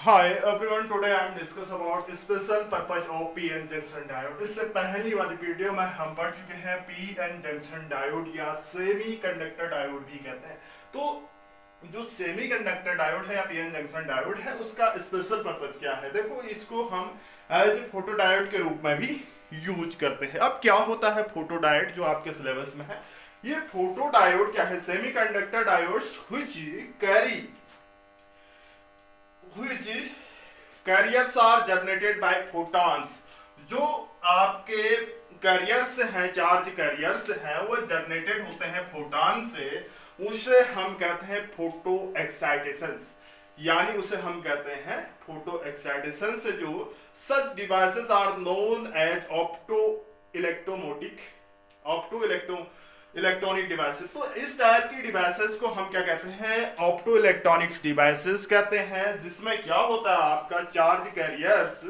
Hi everyone, today I am discuss about special purpose of PN junction diode. इससे पहली वाली video में हम पढ़ चुके हैं पीएन जंक्शन डायोड या सेमी कंडक्टर डायोड भी कहते हैं। तो जो सेमी कंडक्टर डायोड है या पीएन जंक्शन डायोड है उसका स्पेशल पर्पज क्या है। देखो, इसको हम एज फोटो डायोड के रूप में भी यूज करते हैं। अब क्या होता है फोटो डायोड जो आपके सिलेबस में है। ये फोटो डायोड क्या है? Semi conductor diodes which carriers are generated by photons। जो आपके कैरियर्स हैं, चार्ज कैरियर्स हैं, वो जनरेटेड होते हैं फोटॉन से। उसे हम कहते हैं फोटो एक्साइटेशन, यानी उसे हम कहते हैं फोटो एक्साइटेशन से। जो such devices are known as electronic devices. तो इस टाइप की डिवाइसेस को हम क्या कहते हैं? ऑप्टो इलेक्ट्रॉनिक डिवाइसेस कहते हैं, जिसमें क्या होता है आपका चार्ज कैरियर्स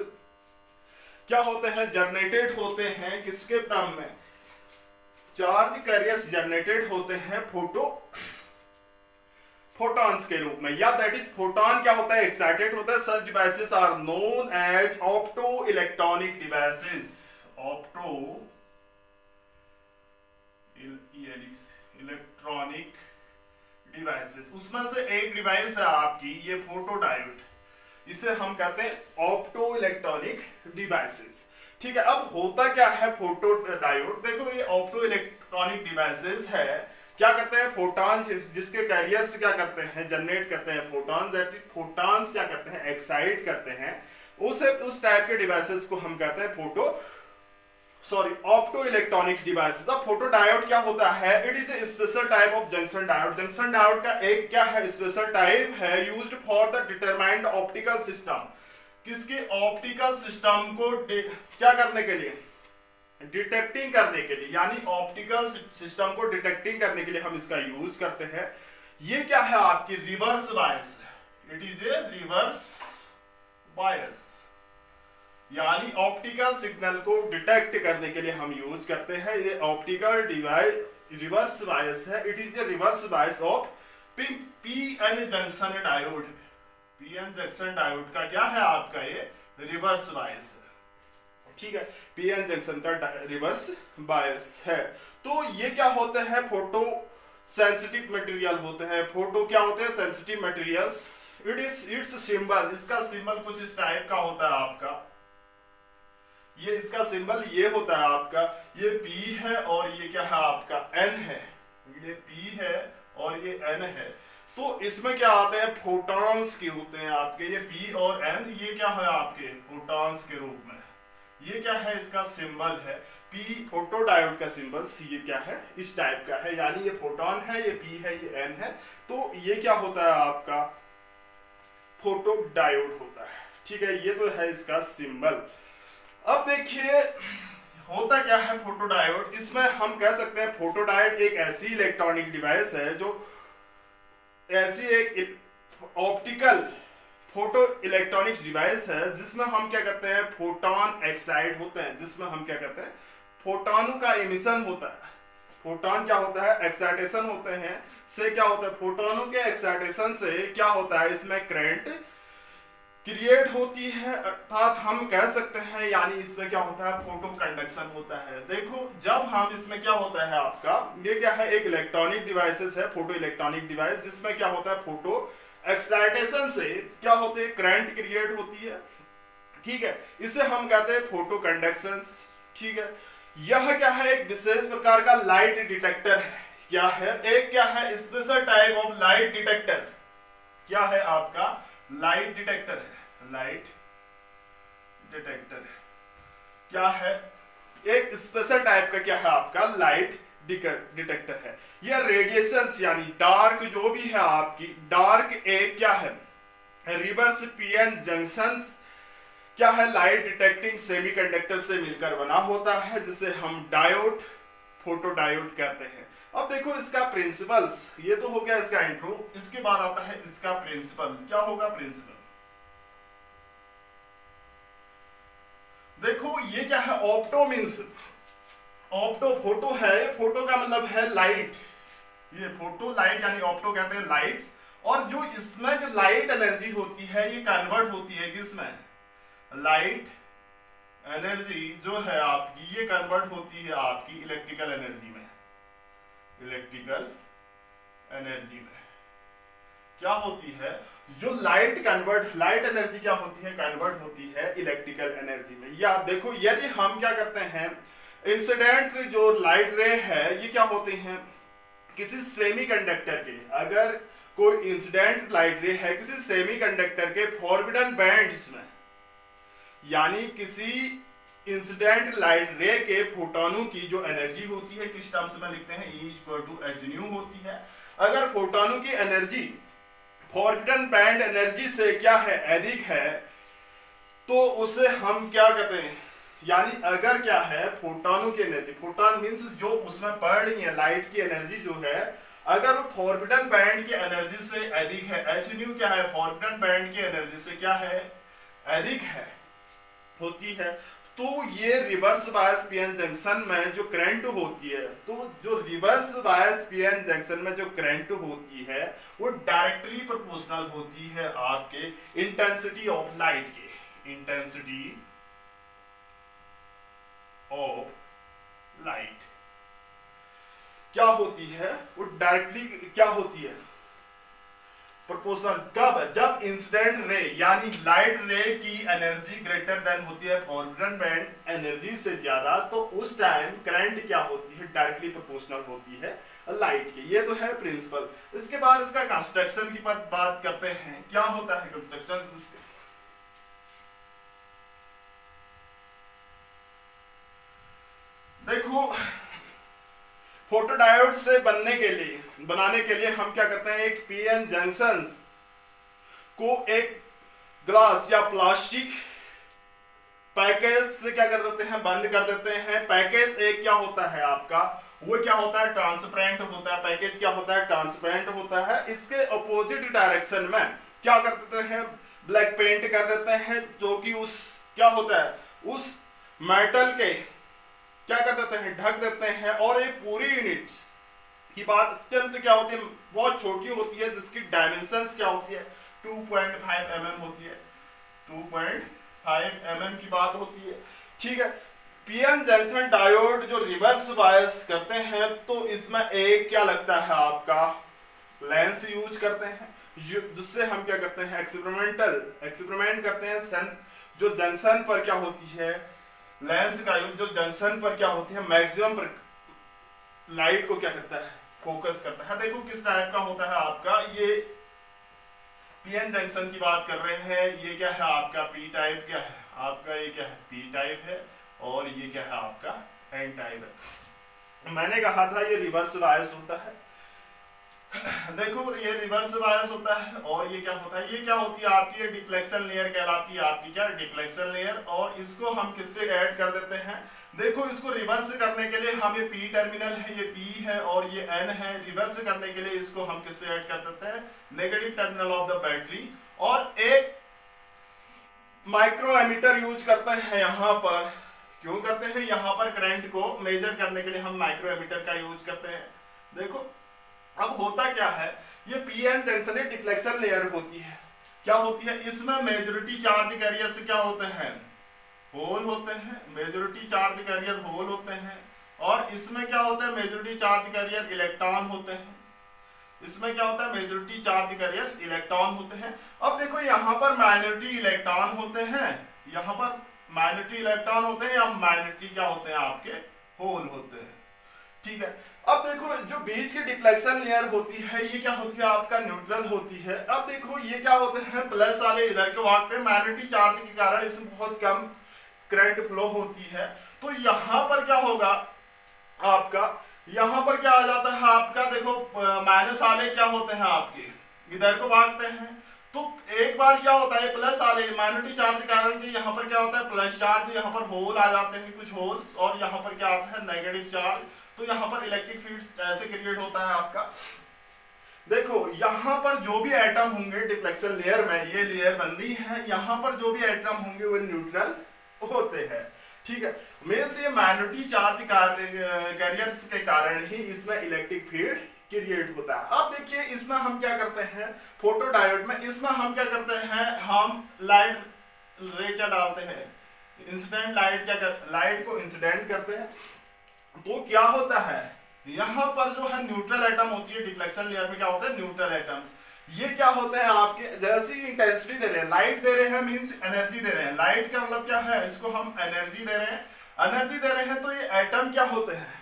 क्या होते हैं? जनरेटेड होते हैं किसके टर्म में? चार्ज कैरियर्स जनरेटेड होते हैं फोटॉन्स के रूप में, या दैट इज फोटॉन क्या होता है? एक्साइटेड होता है। Such devices are known as opto electronic devices. Opto electronic devices, उसमें से एक डिवाइस है आपकी ये फोटो डायोड, इसे हम कहते हैं ऑप्टो इलेक्ट्रॉनिक डिवाइसेस। ठीक है, अब होता क्या है फोटो डायोड? देखो, ये ऑप्टो इलेक्ट्रॉनिक डिवाइसेस है, क्या करते हैं? फोटॉन जिसके कैरियर्स क्या करते हैं? जनरेट करते हैं फोटॉन। दैट इज फोटॉन्स क्या करते हैं? एक्साइट करते हैं। उस टाइप के डिवाइसेस को हम कहते हैं ऑप्टो इलेक्ट्रॉनिक डिवाइसेस। अब फोटो डायोड क्या होता है? It is a special type of junction diode. Junction diode का एक क्या है? स्पेशल टाइप है, used for the determined optical system. किसके? ऑप्टिकल सिस्टम को क्या करने के लिए? डिटेक्टिंग करने के लिए, यानी ऑप्टिकल सिस्टम को डिटेक्टिंग करने के लिए हम इसका यूज करते हैं। ये क्या है आपकी? Reverse bias. It is a reverse bias, यानी ऑप्टिकल सिग्नल को डिटेक्ट करने के लिए हम यूज करते हैं। ये ऑप्टिकल डिवाइस रिवर्स बायस है। It is a reverse bias of PN junction diode. PN junction diode का क्या है आपका? ये रिवर्स बायस है। ठीक है, पीएन जंक्शन का रिवर्स बायस है। तो ये क्या होते हैं? फोटो सेंसिटिव मटेरियल होते हैं। फोटो क्या होते हैं? Sensitive materials. इट्स सिंबल, इसका सिंबल कुछ इस टाइप का होता है आपका। ये इसका सिंबल ये होता है आपका, ये P है और ये क्या है आपका? N है। ये P है और ये N है। तो इसमें क्या आते हैं? फोटॉन्स के होते हैं आपके। ये P और N ये क्या है आपके? फोटॉन्स के रूप में। ये क्या है? इसका सिंबल है P। फोटो डायोड का सिंबल ये क्या है? इस टाइप का है, यानी ये फोटॉन है, ये P है, ये N है। तो ये क्या होता है आपका? फोटो डायोड होता है। ठीक है, ये तो है इसका सिंबल। अब देखिए होता क्या है फोटो डायोड। इसमें हम कह सकते हैं फोटो डायोड एक ऐसी इलेक्ट्रॉनिक डिवाइस है जो ऐसी एक ऑप्टिकल फोटो इलेक्ट्रॉनिक डिवाइस है जिसमें हम क्या करते हैं? फोटॉन एक्साइट होते हैं, जिसमें हम क्या करते हैं? फोटॉनों का इमिशन होता है। फोटॉन क्या होता है? एक्साइटेशन होते हैं। से क्या होता है? फोटॉनों के एक्साइटेशन से क्या होता है? इसमें करंट क्रिएट होती है, अर्थात हम कह सकते हैं, यानी इसमें क्या होता है? फोटो कंडक्शन होता है। देखो, जब हम इसमें क्या होता है आपका? ये क्या है? एक इलेक्ट्रॉनिक डिवाइसेस है, फोटो इलेक्ट्रॉनिक डिवाइस, जिसमें क्या होता है? फोटो एक्साइटेशन से क्या होते हैं? करंट क्रिएट होती है। ठीक है, इसे हम कहते हैं फोटो कंडक्शन। ठीक है, यह क्या है? एक विशेष प्रकार का लाइट डिटेक्टर है। क्या है? एक क्या है? Special type of light detector. क्या है आपका? लाइट डिटेक्टर है। लाइट डिटेक्टर है क्या है? एक स्पेशल टाइप का क्या है आपका? लाइट डिटेक्टर है। यह रेडिएशंस यानी डार्क जो भी है आपकी, डार्क एक क्या है? रिवर्स पीएन जंक्शंस क्या है? लाइट डिटेक्टिंग सेमीकंडक्टर से मिलकर बना होता है, जिसे हम डायोड, फोटो डायोड कहते हैं। अब देखो इसका प्रिंसिपल्स, ये तो हो गया इसका इंट्रो। इसके बाद आता है इसका प्रिंसिपल। क्या होगा प्रिंसिपल? देखो, ये क्या है? ऑप्टो मीन्स ऑप्टो फोटो है। फोटो का मतलब है लाइट। ये फोटो लाइट, यानी ऑप्टो कहते हैं लाइट्स, और जो इसमें जो लाइट एनर्जी होती है ये कन्वर्ट होती है किसमें, लाइट एनर्जी जो है आपकी ये कन्वर्ट होती है आपकी इलेक्ट्रिकल एनर्जी में। इलेक्ट्रिकल एनर्जी में क्या होती है, जो लाइट एनर्जी क्या होती है, कन्वर्ट होती है इलेक्ट्रिकल एनर्जी में। या देखो यदि हम क्या करते हैं, इंसिडेंट जो लाइट रे है ये क्या होते हैं किसी सेमीकंडक्टर के, अगर कोई इंसिडेंट लाइट रे है किसी सेमीकंडक्टर के फॉरबिडन बैंड्स में, यानी किसी इंसिडेंट लाइट रे के फोटोनों की जो एनर्जी होती है किस टर्म्स में लिखते हैं, E = h होती है। अगर फोटोनों की एनर्जी फॉरबिडन बैंड एनर्जी से क्या है, अधिक है, तो उसे हम क्या कहते हैं, यानी अगर क्या है फोटोनों की एनर्जी, फोटोन मींस जो उसमें पड़ रही है लाइट की एनर्जी जो है, अगर वो फॉरबिडन बैंड की एनर्जी से अधिक है, h क्या है फॉरबिडन बैंड की एनर्जी से क्या है, अधिक है होती है, तो ये रिवर्स बायस पीएन जंक्शन में जो करंट होती है, तो जो रिवर्स बायस पीएन जंक्शन में जो करंट होती है वो डायरेक्टली प्रोपोर्शनल होती है आपके इंटेंसिटी ऑफ लाइट के, इंटेंसिटी ऑफ लाइट क्या होती है, वो डायरेक्टली क्या होती है, प्रोपोर्शनल। कब, जब इंसिडेंट रे यानी लाइट रे की एनर्जी ग्रेटर देन होती है फॉरबिडन बैंड एनर्जी से ज्यादा, तो उस टाइम करंट क्या होती है, डायरेक्टली प्रोपोर्शनल होती है लाइट के। ये तो है प्रिंसिपल। इसके बाद इसका कंस्ट्रक्शन की बात करते हैं, क्या होता है कंस्ट्रक्शन इसके। देखो फोटोडायोड से बनाने के लिए हम क्या करते हैं, एक पीएन जंक्शन को एक ग्लास या प्लास्टिक पैकेज से क्या कर देते हैं, बंद कर देते हैं। पैकेज एक क्या होता है आपका, वो क्या होता है ट्रांसपेरेंट होता है, पैकेज क्या होता है ट्रांसपेरेंट होता है। इसके अपोजिट डायरेक्शन में क्या कर देते हैं, ब्लैक पेंट कर देते हैं, जो कि उस क्या होता है उस मेटल के क्या कर देते हैं, ढक देते हैं। और ये पूरी यूनिट की बात अत्यंत क्या होती है, बहुत छोटी होती है, जिसकी डायमेंशंस क्या होती है 2.5 mm होती है, 2.5 mm की बात होती है। ठीक है, पीएन जंक्शन डायोड जो रिवर्स बायस करते हैं तो इसमें एक क्या लगता है आपका लेंस यूज करते हैं, जिससे हम क्या करते हैं एक्सपेरिमेंट करते हैं। जो जंक्शन पर क्या होती है लेंस का यूज, जो जंक्शन पर क्या होती है मैक्सिमम पर लाइट को क्या करता है फोकस करता है। देखो किस टाइप का होता है आपका, ये पीएन जंक्शन की बात कर रहे हैं, ये क्या है आपका पी टाइप, क्या है आपका ये क्या है पी टाइप है, और ये क्या है आपका एन टाइप है। मैंने कहा था ये रिवर्स बायस होता है। देखो ये रिवर्स बायस होता है, और ये क्या होता है, ये क्या होती है आपकी ये डिफ्लेक्शन लेयर कहलाती है आपकी, क्या डिफ्लेक्शन लेयर। और इसको हम किससे ऐड कर देते हैं, देखो इसको रिवर्स करने के लिए हम ये पी टर्मिनल है, ये पी है और ये एन है, रिवर्स करने के लिए इसको हम किससे ऐड कर देते हैं negative terminal of the battery. और एक माइक्रो एमीटर यूज करते हैं यहाँ पर, क्यों करते हैं, यहाँ पर करंट को मेजर करने के लिए हम माइक्रो एमीटर का यूज करते हैं। देखो अब होता क्या है, ये पीएन जंक्शन एक डिफ्लेक्शन लेयर होती है, क्या होती है, इसमें मेजॉरिटी चार्ज कैरियर से क्या होते हैं होल होते हैं, मेजॉरिटी चार्ज कैरियर होल होते हैं। और इसमें क्या होता है मेजॉरिटी चार्ज कैरियर इलेक्ट्रॉन होते हैं, इसमें क्या होता है मेजॉरिटी चार्ज कैरियर इलेक्ट्रॉन होते हैं। अब देखो यहाँ पर माइनॉरिटी इलेक्ट्रॉन होते हैं, यहाँ पर माइनॉरिटी इलेक्ट्रॉन होते हैं, या माइनॉरिटी क्या होते हैं आपके होल होते हैं। ठीक है, अब देखो जो बीच की डिफ्लेक्शन लेयर होती है ये क्या होती है आपका न्यूट्रल होती है। अब देखो ये क्या होते हैं प्लस वाले इधर के भागते हैं, माइनॉरिटी चार्ज के कारण इसमें बहुत कम करंट फ्लो होती है। तो यहाँ पर क्या होगा आपका, यहाँ पर क्या आ जाता है आपका, देखो माइनस वाले क्या होते हैं आपके इधर को भागते हैं। तो एक बार क्या होता है प्लस वाले माइनॉरिटी चार्ज के कारण कि यहाँ पर क्या होता है प्लस चार्ज, यहाँ पर होल आ जाते हैं कुछ होल्स, और यहाँ पर क्या आता है नेगेटिव चार्ज। तो यहाँ पर इलेक्ट्रिक फील्ड ऐसे क्रिएट होता है आपका। देखो यहाँ पर जो भी एटम होंगे डिफ्लेक्शन लेयर में, ये लेयर बन रही है, यहाँ पर जो भी एटम होंगे वो न्यूट्रल होते हैं। ठीक है, मींस ये माइनॉरिटी चार्ज कैरियर्स के कारण ही इसमें इलेक्ट्रिक फील्ड क्रिएट होता है। अब देखिए इसमें हम क्या करते हैं, फोटो डायोड में इसमें हम क्या करते हैं, हम लाइट रे क्या डालते हैं, इंसिडेंट लाइट, लाइट को इंसिडेंट करते हैं। तो क्या होता है, यहां पर जो है न्यूट्रल एटम होती है, डिफ्लेक्शन लेयर में क्या होता है, न्यूट्रल एटम्स, ये क्या होते हैं आपके, जैसी इंटेंसिटी दे रहे हैं, लाइट दे रहे हैं मींस एनर्जी दे रहे हैं, लाइट का मतलब क्या है, इसको हम एनर्जी दे रहे हैं, एनर्जी दे रहे हैं, तो ये एटम क्या होते हैं,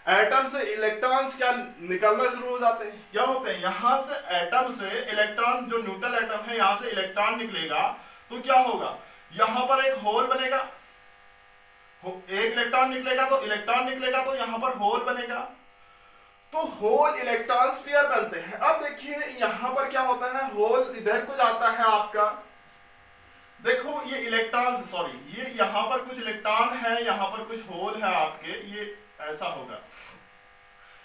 एटम से इलेक्ट्रॉन्स क्या निकलना शुरू हो जाते हैं, क्या होते हैं, यहां से एटम से इलेक्ट्रॉन, जो न्यूट्रल एटम है यहां से इलेक्ट्रॉन निकलेगा, तो क्या होगा, यहां पर एक होल बनेगा, एक इलेक्ट्रॉन निकलेगा तो इलेक्ट्रॉन निकलेगा तो यहां पर होल बनेगा, तो होल इलेक्ट्रॉन पेयर बनते हैं। अब देखिए यहां पर क्या होता है, होल इधर को जाता है आपका, देखो ये इलेक्ट्रॉन, सॉरी ये यहां पर कुछ इलेक्ट्रॉन है, यहां पर कुछ होल है आपके, ये ऐसा होगा,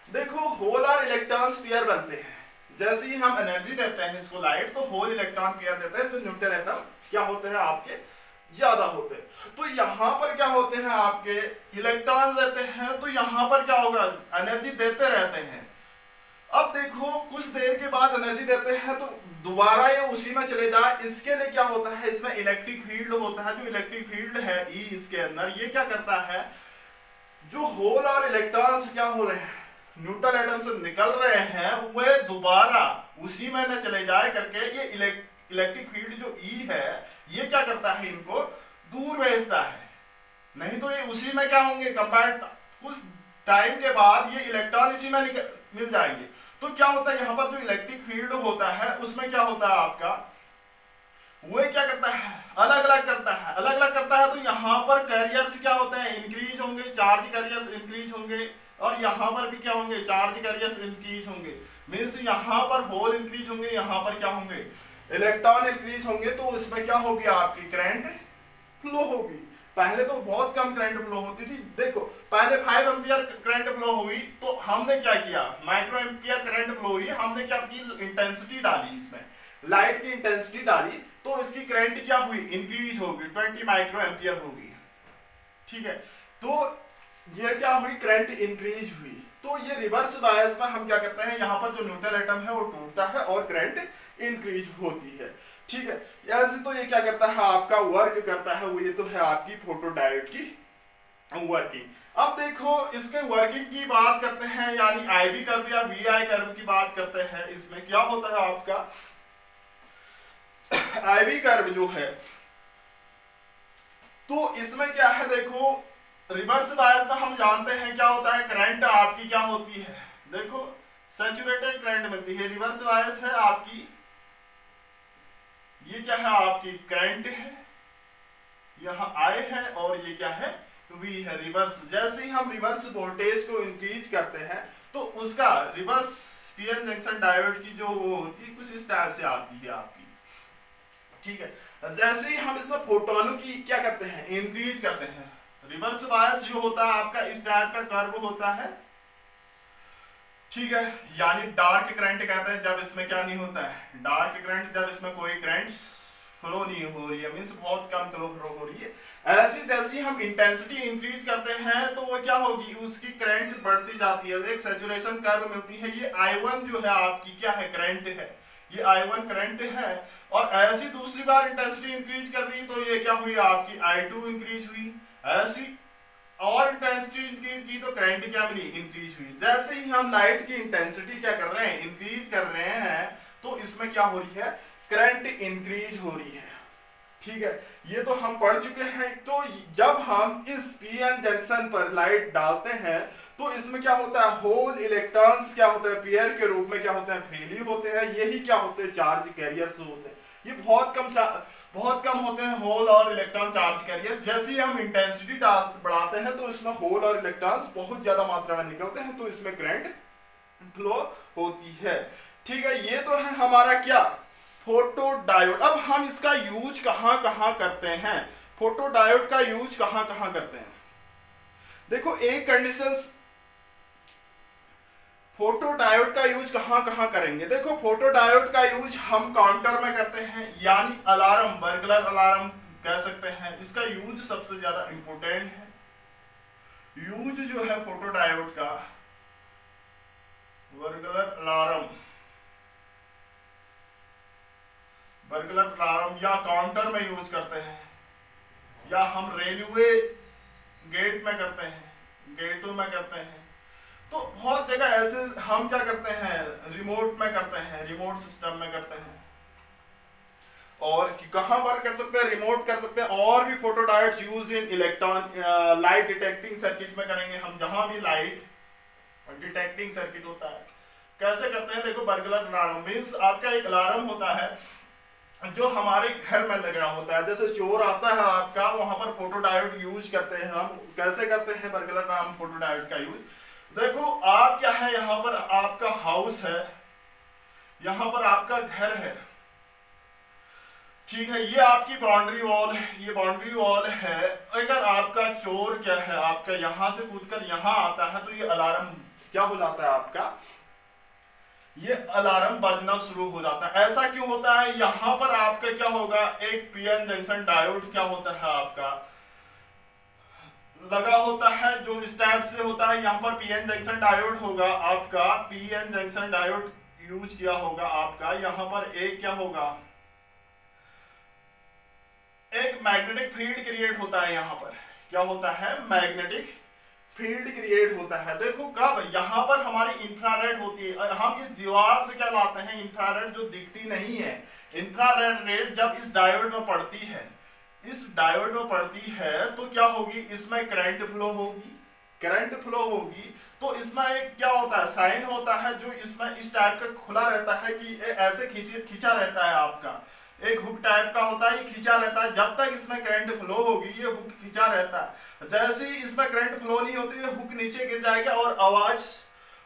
देखो होल और इलेक्ट्रॉन पेयर बनते हैं, जैसे ही हम एनर्जी देते हैं इसको लाइट, तो होल इलेक्ट्रॉन पेयर देते हैं, जो न्यूट्रल एटम क्या होते हैं आपके ज्यादा होते हैं, तो यहां पर क्या होते हैं आपके इलेक्ट्रॉन देते हैं, तो यहां पर क्या होगा, एनर्जी देते रहते हैं। अब देखो कुछ देर के बाद एनर्जी देते हैं तो दोबारा ये उसी में चले जाए, इसके लिए क्या होता है, इसमें इलेक्ट्रिक फील्ड होता है, जो इलेक्ट्रिक फील्ड है ई इसके अंदर, ये क्या करता है, जो होल और इलेक्ट्रॉन्स क्या हो रहे हैं, न्यूट्रल एटम से निकल रहे हैं, वे दोबारा उसी में न चले जाए करके, ये इलेक्ट्रिक फील्ड जो ई है ये क्या करता है, इनको दूर भेजता है, नहीं तो ये उसी में क्या होंगे, कंबाइंड कुछ टाइम के बाद ये इलेक्ट्रॉन इसी में मिल जाएंगे, तो क्या होता है, यहाँ पर जो इलेक्ट्रिक फील्ड होता है उसमें क्या होता है आपका, वो क्या करता है, अलग अलग करता है, अलग अलग करता है, तो यहाँ पर कैरियर्स क्या होते हैं, इंक्रीज होंगे, चार्ज कैरियर्स इंक्रीज होंगे, और यहाँ पर भी क्या होंगे, चार्ज कैरियर्स इंक्रीज होंगे, मीन्स यहाँ पर होल इंक्रीज होंगे, यहाँ पर क्या होंगे, इलेक्ट्रॉन इंक्रीज होंगे, तो इसमें क्या होगी आपकी करंट फ्लो होगी। पहले तो बहुत कम करंट फ्लो होती थी, देखो पहले 5 एम्पियर करंट फ्लो हुई, तो हमने क्या किया, माइक्रो एम्पियर करंट फ्लो हुई, हमने क्या की, इंटेंसिटी डाली, इसमें लाइट की इंटेंसिटी डाली, तो इसकी करंट क्या हुई, इंक्रीज होगी, 20 माइक्रो एम्पियर होगी, ठीक है, तो ये क्या हुई, करंट इंक्रीज हुई, तो ये रिवर्स बायस में हम क्या करते हैं, यहाँ पर जो न्यूट्रल एटम है वो टूटता है और करंट इंक्रीज होती है, ठीक है, ऐसे तो ये क्या करता है आपका वर्क करता है, वो ये तो है आपकी फोटो डायोड की वर्किंग। अब देखो इसके वर्किंग की बात करते हैं, यानी आईवी कर्व या वीआई कर्व की बात करते हैं, इसमें क्या होता है आपका, आईवी कर्व जो है, तो इसमें क्या है, देखो रिवर्स बायस में हम जानते हैं क्या होता है, करंट आपकी क्या होती है, देखो सैचुरेटेड करंट मिलती है, रिवर्स बायस है आपकी, ये क्या है आपकी करंट है, यहां आई है, और ये क्या है, वी है, रिवर्स, जैसे ही हम रिवर्स वोल्टेज को इंक्रीज करते हैं तो उसका रिवर्स पीएन जंक्शन डायोड की जो वो होती है कुछ इस टाइप से आती है आपकी, ठीक है, जैसे ही हम इसमें फोटोनों की क्या करते हैं, इंक्रीज करते हैं, रिवर्स बायस जो होता है आपका इस टाइप का कर्व होता है, ठीक है, यानी डार्क करंट कहते हैं जब इसमें क्या नहीं होता है, डार्क करंट, जब इसमें कोई करंट फ्लो नहीं हो रही है, मींस बहुत कम फ्लो हो रही है, ऐसी जैसी हम इंटेंसिटी इंक्रीज करते हैं तो वो क्या होगी, उसकी करंट बढ़ती जाती है, एक सैचुरेशन कर्व मिलती है, ये I1 जो है आपकी क्या है, करंट है, ये I1 करंट है, और ऐसी दूसरी बार इंटेंसिटी इंक्रीज कर दी तो ये क्या हुई आपकी I2 इंक्रीज हुई, ऐसी और इंटेंसिटी इंक्रीज की तो करंट क्या बनी, इंक्रीज हुई, जैसे ही हम लाइट की इंटेंसिटी क्या कर रहे हैं, इंक्रीज कर रहे हैं, तो इसमें क्या हो रही है, करंट इंक्रीज हो रही है, ठीक है, ये तो हम पढ़ चुके हैं। तो जब हम इस पीएन जंक्शन पर लाइट डालते हैं तो इसमें क्या होता है, होल इलेक्ट्रॉन्स क्या होते हैं, पेयर के रूप में क्या होते हैं, फ्रीली होते हैं, यही क्या होते हैं, चार्ज कैरियर्स होते हैं, ये बहुत कम होते हैं होल और इलेक्ट्रॉन चार्ज कैरियर्स, जैसे ही हम इंटेंसिटी बढ़ाते हैं तो इसमें होल और इलेक्ट्रॉन्स बहुत ज्यादा मात्रा में निकलते हैं, तो इसमें करंट फ्लो होती है, ठीक है, ये तो है हमारा क्या, फोटो डायोड। अब हम इसका यूज कहां कहां करते हैं, फोटो डायोड का यूज कहां कहां करते हैं, देखो एक कंडीशन, फोटो डायोड का यूज कहां कहां करेंगे, देखो फोटो डायोड का यूज हम काउंटर में करते हैं, यानी अलार्म, बर्गलर अलार्म कह सकते हैं, इसका यूज सबसे ज्यादा इंपॉर्टेंट है, यूज जो है फोटो डायोड का बर्गलर अलार्म, बर्गलर अलार्म या काउंटर में यूज करते हैं, या हम रेलवे गेट में करते हैं, गेटों में करते हैं। तो बहुत जगह ऐसे हम क्या करते हैं, रिमोट में करते हैं, रिमोट सिस्टम में करते हैं। और कहां पर कर सकते हैं, रिमोट कर सकते हैं। और भी photodiodes used in electron light detecting circuit में करेंगे हम, जहां भी लाइट डिटेक्टिंग सर्किट होता है। कैसे करते हैं, देखो बर्गलर अलार्म मींस आपका एक अलार्म होता है जो हमारे घर में लगा होता है। जैसे चोर आता है आपका, वहां पर फोटोडायोड यूज करते हैं हम। कैसे करते हैं बर्गलर अलार्म फोटोडायोड का यूज, देखो आप क्या है, यहाँ पर आपका हाउस है, यहाँ पर आपका घर है, ठीक है, ये आपकी बाउंड्री वॉल है, ये बाउंड्री वॉल है। अगर आपका चोर क्या है, आपका यहां से कूदकर यहां आता है, तो ये अलार्म क्या हो जाता है, आपका ये अलार्म बजना शुरू हो जाता है। ऐसा क्यों होता है, यहां पर आपका क्या होगा, एक पीएन जंक्शन डायोड क्या होता है आपका लगा होता है, जो इस टाइप से होता है। यहाँ पर पीएन जंक्शन डायोड होगा आपका, पीएन जंक्शन डायोड यूज किया होगा आपका। यहाँ पर एक क्या होगा, एक मैग्नेटिक फील्ड क्रिएट होता है। यहाँ पर क्या होता है, मैग्नेटिक फील्ड क्रिएट होता है। देखो कब, यहाँ पर हमारी इंफ्रारेड होती है। हम इस दीवार से क्या लाते हैं, इंफ्रारेड जो दिखती नहीं है, इंफ्रारेड रेड जब इस डायोड में पड़ती है, इस डायोड में पड़ती है, तो क्या होगी, इसमें करंट फ्लो होगी, करंट फ्लो होगी। तो इसमें एक क्या होता है, साइन होता है, जो इसमें इस टाइप का खुला रहता है कि ऐसे खींचा रहता है आपका, एक हुक टाइप का होता है, ये खींचा रहता है। जब तक इसमें करंट फ्लो होगी, ये हुक खींचा रहता है। जैसे ही इसमें करंट फ्लो नहीं होती, ये हुक नीचे गिर जाएगा और आवाज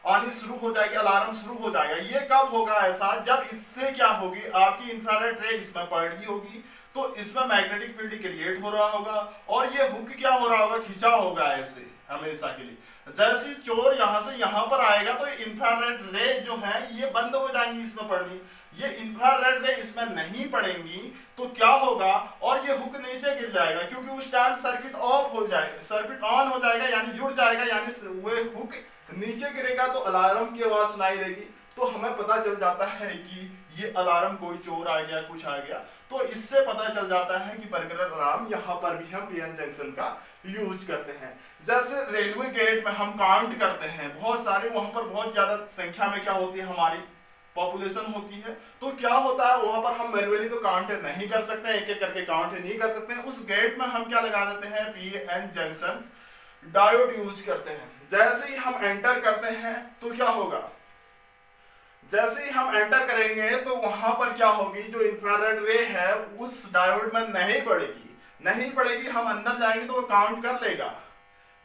आनी शुरू हो जाएगी, अलार्म शुरू हो जाएगा। ये कब होगा ऐसा, जब इससे क्या होगी, आपकी इंफ्रारेड रे इसमें पड़ रही होगी, तो इसमें मैग्नेटिक फील्ड क्रिएट हो रहा होगा, और ये हुक क्या हो रहा होगा, खींचा होगा ऐसे हमेशा के लिए। जैसे चोर यहां से यहां पर आएगा, तो इंफ्रारेड रे जो है ये बंद हो जाएंगी इसमें पड़नी, ये इंफ्रारेड रे इसमें नहीं पड़ेंगी, तो क्या होगा, और ये हुक नीचे गिर जाएगा, क्योंकि उस टाइम सर्किट ऑफ हो जाएगा, सर्किट ऑन हो जाएगा, यानी जुड़ जाएगा, यानी वो हुक नीचे गिरेगा तो अलार्म की आवाज सुनाई देगी। तो हमें पता चल जाता है कि ये अलार्म, कोई चोर आ गया, कुछ आ गया। तो इससे पता चल जाता है कि बर्गलर अलार्म यहाँ पर भी हम पीएन जंक्शन का यूज करते हैं। जैसे रेलवे गेट में हम काउंट करते हैं, बहुत सारे वहां पर बहुत ज्यादा संख्या में क्या होती है, हमारी पॉपुलेशन होती है। तो क्या होता है, वहां पर हम मैन्युअली तो काउंट नहीं कर सकते, एक एक करके काउंट नहीं कर सकते हैं। उस गेट में हम क्या लगा देते हैं, पीएन जंक्शन डायोड यूज करते हैं। जैसे ही हम एंटर करते हैं तो क्या होगा, जैसे ही हम एंटर करेंगे तो वहां पर क्या होगी, जो इंफ्रारेड रे है उस डायोड में नहीं पड़ेगी, नहीं पड़ेगी। हम अंदर जाएंगे तो वो काउंट कर लेगा।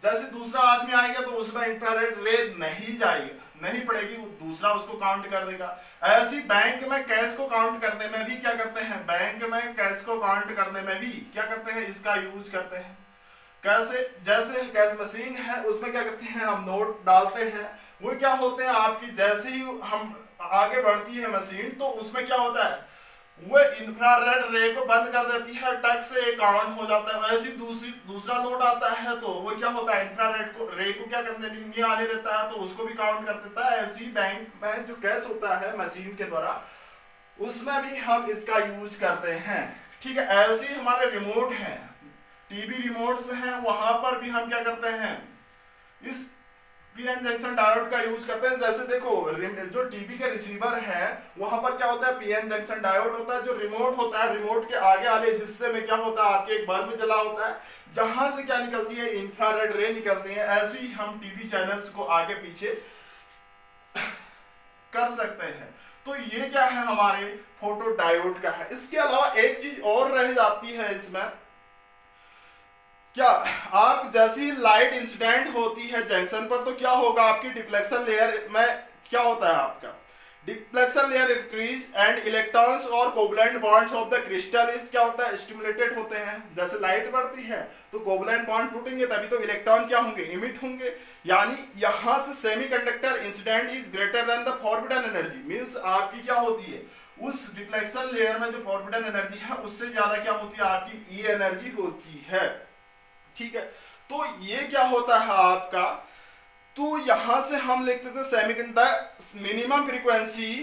जैसे दूसरा आदमी आएगा तो उसमें इंफ्रारेड रे नहीं जाएगी, नहीं पड़ेगी, दूसरा उसको काउंट कर देगा। ऐसी बैंक में कैश को काउंट करने में भी क्या करते हैं, बैंक में कैश को काउंट करने में भी क्या करते हैं, इसका यूज करते हैं। कैसे, जैसे कैश मशीन है, उसमें क्या करते हैं, हम नोट डालते हैं, वो क्या होते हैं आपकी, जैसे ही हम आगे बढ़ती है मशीन, तो उसमें क्या होता है, वो इंफ्रारेड रे को बंद कर देती है, टच से ऑन हो जाता है। वैसे दूसरा नोट आता है, तो वो क्या होता है, इंफ्रारेड को रे को क्या करने नहीं आने देता है, तो उसको भी काउंट कर देता है। ऐसी बैंक में जो कैश होता है मशीन के द्वारा, उसमें भी हम इसका यूज करते हैं। ठीक है, ऐसे ही हमारे रिमोट हैं, टीवी रिमोट्स हैं, वहां पर भी हम क्या करते हैं, इस पीएन जंक्शन डायोड का यूज करते हैं। जैसे देखो, जो टीवी का रिसीवर है, वहां पर क्या होता है, पीएन जंक्शन डायोड होता है। जो रिमोट होता है, रिमोट के आगे वाले हिस्से में क्या होता है, आपके एक बल्ब जला होता है, जहां से क्या निकलती है, इंफ्रारेड रे निकलती है। ऐसे ही हम टीवी चैनल्स को आगे पीछे कर सकते हैं। तो ये क्या है, हमारे फोटो डायोड का है। इसके अलावा एक चीज और रह जाती है इसमें, क्या आप जैसी लाइट इंसिडेंट होती है जंक्शन पर, तो क्या होगा, आपकी डिफ्लेक्शन लेयर में क्या होता है, आपका deflection layer increase and electrons और covalent bonds of the crystal is क्या होता है, स्टिमुलेटेड होते हैं। जैसे लाइट बढ़ती है तो कोवलेंट बॉन्ड टूटेंगे, तभी तो इलेक्ट्रॉन क्या होंगे, इमिट होंगे। यानी यहां से semiconductor incident is greater than the forbidden energy, means आपकी क्या होती है, उस डिफ्लेक्शन लेयर में जो फॉरबिडन एनर्जी है उससे ज्यादा क्या होती है, आपकी ई एनर्जी होती है। ठीक है, तो ये क्या होता है आपका, तो यहां से हम लिखते थे semiconductor minimum frequency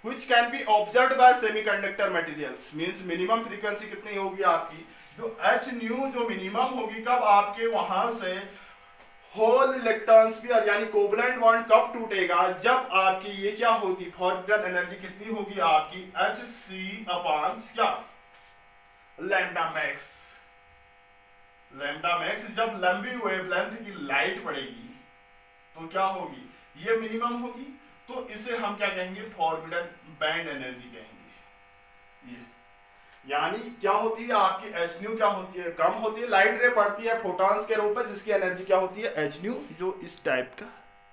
which can be observed by semiconductor materials means minimum frequency कितनी होगी आपकी, जो h न्यू जो मिनिमम होगी कब आपके वहां से होल इलेक्ट्रॉन स्फीयर यानी कोवलेंट बॉन्ड कब टूटेगा, जब आपकी ये क्या होगी फॉरबिडन एनर्जी कितनी होगी आपकी hc अपॉन क्या लैम्डा मैक्स। लैम्डा मैक्स जब लंबी वेवलेंथ की लाइट पड़ेगी तो क्या होगी, ये मिनिमम होगी, तो इसे हम क्या कहेंगे फॉरबिडन बैंड एनर्जी कहेंगे। ये यानी क्या होती है आपकी एच न्यू क्या होती है, कम होती है, लाइट रे पड़ती है फोटॉन्स के रूप में जिसकी एनर्जी क्या होती है एच न्यू, जो इस टाइप का